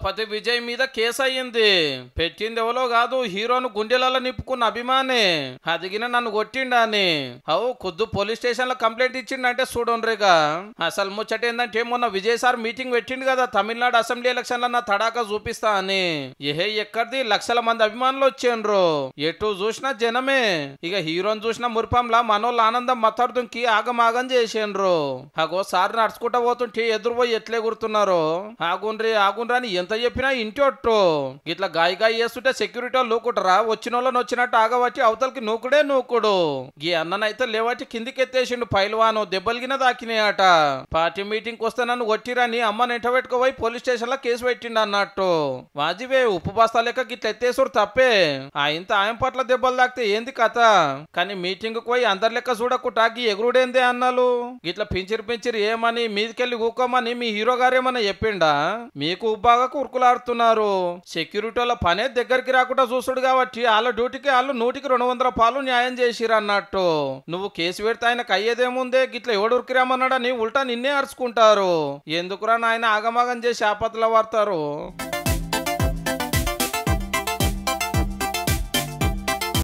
దళపతి విజయ్ మీద కేసు అయ్యింది. పెట్టింది ఎవరో కాదు, హీరోను గుండెలలో నింపుకున్న అభిమాని అదిగిన నన్ను కొట్టిండని ఖుద్దు పోలీస్ స్టేషన్ లో కంప్లైంట్ ఇచ్చిండంటే చూడండిగా. అసలు ముచ్చట ఏంటంటే మొన్న విజయ్ సార్ మీటింగ్ పెట్టిండు కదా తమిళనాడు అసెంబ్లీ ఎలక్షన్ లో నా తడాకా చూపిస్తా అని. ఎక్కడిది లక్షల మంది అభిమానులు వచ్చిండ్రు, ఎటు చూసినా జనమే. ఇక హీరోని చూసిన మురిపంలా మనోళ్ళ ఆనందం మత్తడుకి ఆగమాగం చేసిండ్రు. సార్ నడుచుకుంటా పోతుంటే ఎదురు పోయి ఎట్లే గుర్తున్నారు. ఆగుండ్రా అని ఎంత చెప్పినా ఇంటొట్టు. ఇట్లా గాయ చేస్తుంటే సెక్యూరిటీ లూకుటరా, వచ్చిన వాళ్ళని వచ్చినట్టు ఆగబట్టి అవతలకి నూకుడే నూకుడు. ఈ అన్ననైతే లేవట్టి కిందికి ఎత్తేసిండు పైల్వాను, దెబ్బలిగిన దాకినాయట. పార్టీ మీటింగ్ వస్తే నన్ను కొట్టిరని అమ్మని ఎంట పెట్టుకోపోయి పోలీస్ స్టేషన్ లో కేసు పెట్టిండు అన్నట్టు. వాజివే ఉప్పు బస్తా లెక్క గిట్ల ఎత్తేసుడు తప్పే. ఇంత ఆయన పట్ల దెబ్బలు తాకితే ఏంది కథ. కానీ మీటింగ్ పోయి అందరి లెక్క చూడకుండా గీ ఎగురుడేందే అన్నాలు. ఇట్లా పించిరి ఏమని మీదికెళ్ళి ఊకోమని మీ హీరో గారేమన్నా చెప్పిండా? మీకు బాగా కురుకులాడుతున్నారు. సెక్యూరిటీ వాళ్ళ పనే దగ్గరికి రాకుండా చూసుడు కాబట్టి వాళ్ళ డ్యూటీకి వాళ్ళు 100కి 200 పాలు న్యాయం చేసిరు అన్నట్టు. నువ్వు కేసు పెడితే ఆయనకు అయ్యేదేముందే, గిట్ల ఎవడు ఉరికిరామన్నాడని ఉల్టా నిన్నే అరుచుకుంటారు. ఎందుకురా నాయన ఆగమాగం చేసి ఆపత్తుల పడతారు.